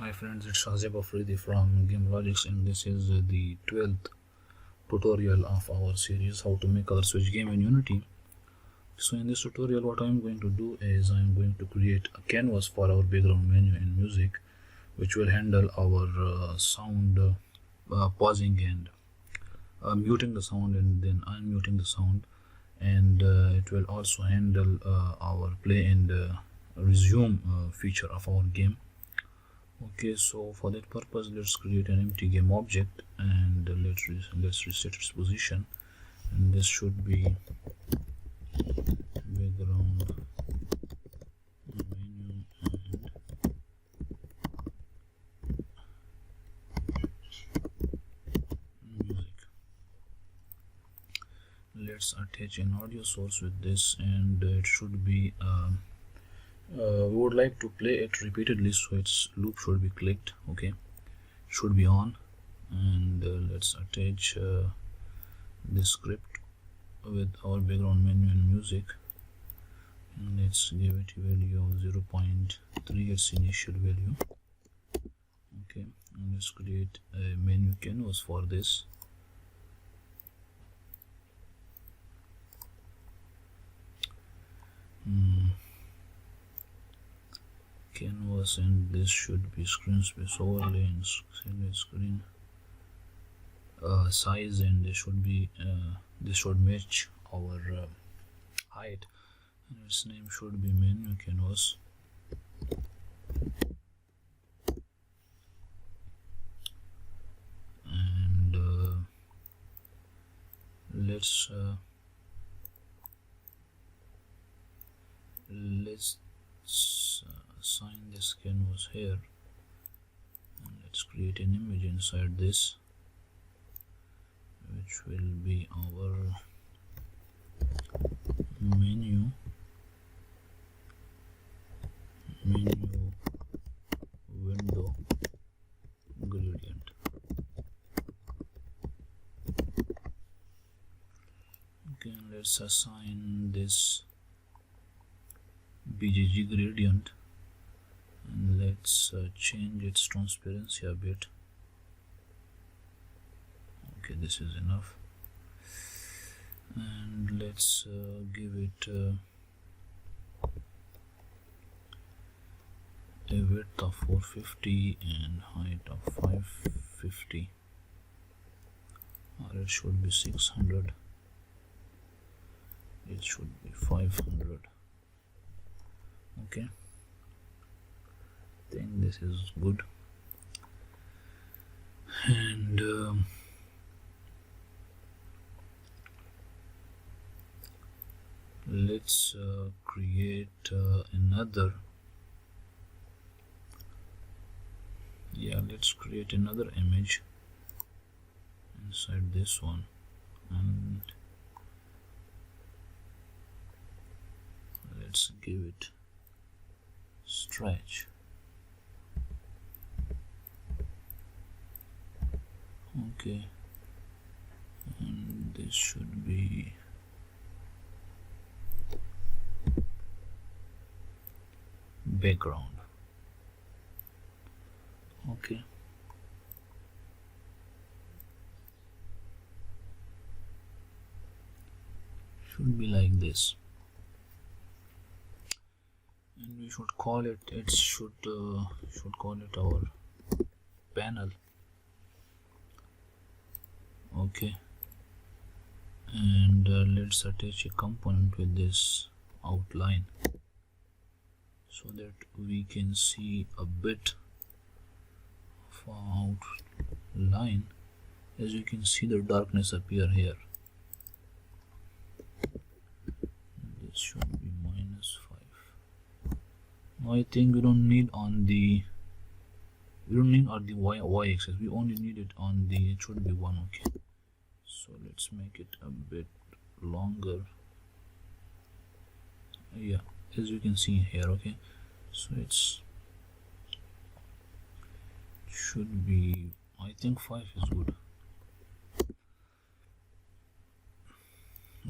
Hi friends, it's Shazib Afridi from GameLogix, and this is the 12th tutorial of our series how to make color switch game in Unity. So in this tutorial what I'm going to do is I'm going to create a canvas for our background menu in music, which will handle our sound pausing and muting the sound and then unmuting the sound, and it will also handle our play and resume feature of our game. Okay, so for that purpose let's create an empty game object, and let's reset its position, and this should be background menu and music. Let's attach an audio source with this, and it should be we would like to play it repeatedly, so its loop should be clicked. Okay, should be on, and let's attach this script with our background menu and music, and let's give it a value of 0.3 its initial value. Okay, and let's create a menu canvas for this. Canvas, and this should be screen space overlay and screen size, and this should match our height, and its name should be menu canvas. And let's assign this canvas here, and let's create an image inside this, which will be our menu window gradient. Okay, and let's assign this BGG gradient, and let's change its transparency a bit. Okay, this is enough, and let's give it a width of 450 and height of 550, or it should be 600, it should be 500. Okay, I think this is good, and let's create another let's create another image inside this one, and let's give it stretch. Okay, and this should be background. Okay, should be like this, and we should call it should call it our panel. Okay, and let's attach a component with this outline so that we can see a bit of outline. As you can see, the darkness appear here. This should be -5. Now I think we don't need on the y-axis, we only need it on the, it should be 1. Okay, so let's make it a bit longer. Yeah, as you can see here. Okay, so it's should be, I think 5 is good.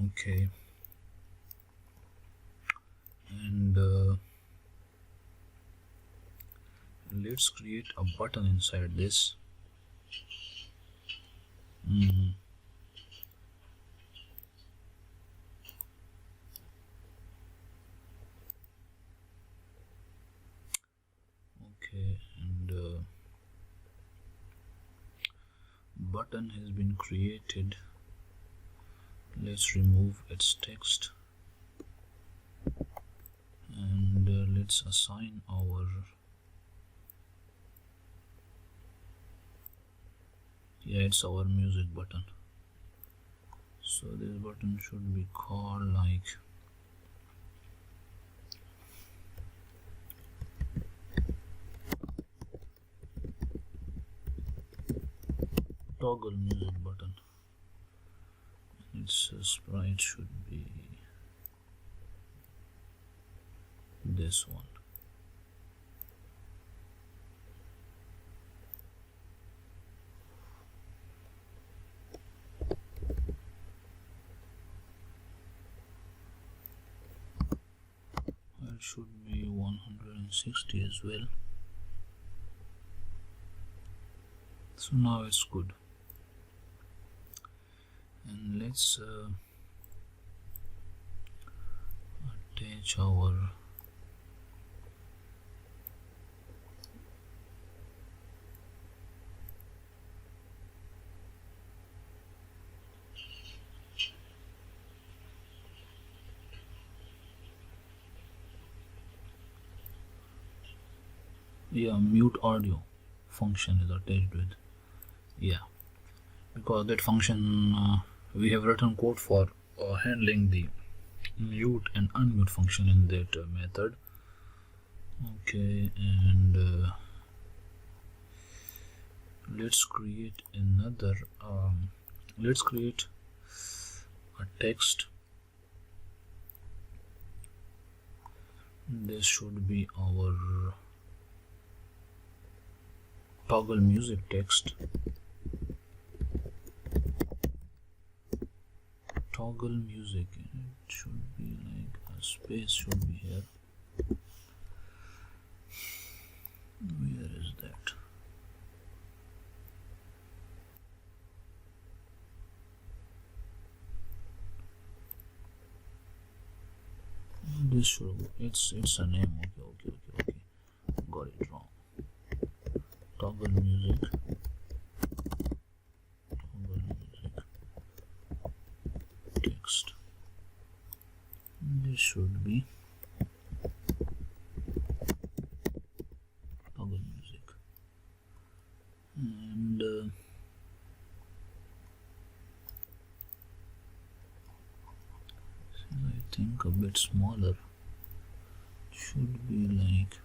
Okay, and let's create a button inside this. Mhm. Okay, and button has been created. Let's remove its text, and let's assign our it's our music button. So this button should be called like toggle music button. Its sprite should be this one. It should be 160 as well. So now it's good. And let's attach our mute audio function is attached with, because that function we have written code for handling the mute and unmute function in that method. Okay, and let's create another let's create a text. This should be our toggle music text. Toggle music, it should be like a space should be here. Where is that? This should, it's a name. Okay, got it wrong. Toggle music text. This should be toggle music, and I think a bit smaller, should be like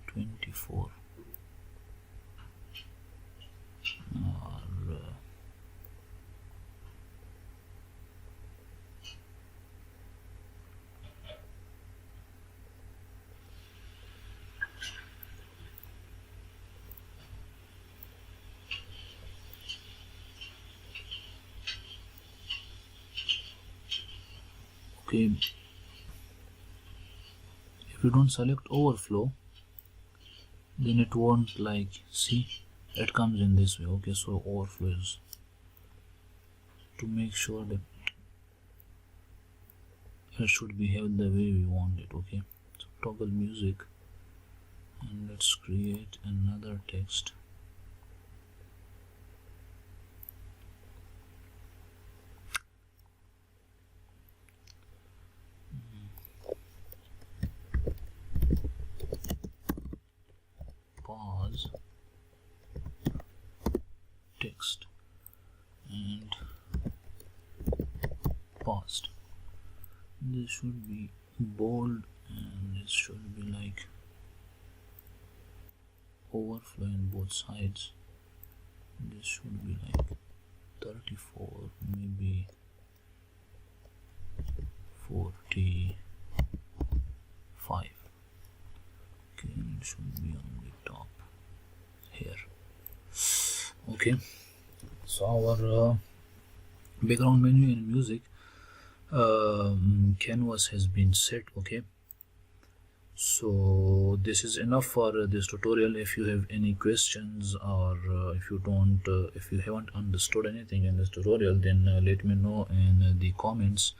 24 or okay. If you don't select overflow, then it won't, like, see, it comes in this way. Okay, so overflow is to make sure that it should behave the way we want it. Okay, so toggle music, and let's create another text. Pause text and paused. This should be bold, and this should be like overflow in both sides. This should be like 34, maybe 45. Okay, it should be on the top here. Okay, so our background menu in music canvas has been set. Okay, So this is enough for this tutorial. If you have any questions, or if you haven't understood anything in this tutorial, then let me know in the comments.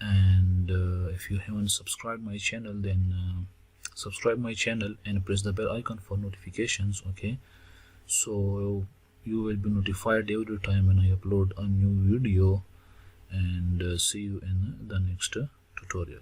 And if you haven't subscribed my channel, then subscribe my channel and press the bell icon for notifications. Okay, so you will be notified every time when I upload a new video. And see you in the next tutorial.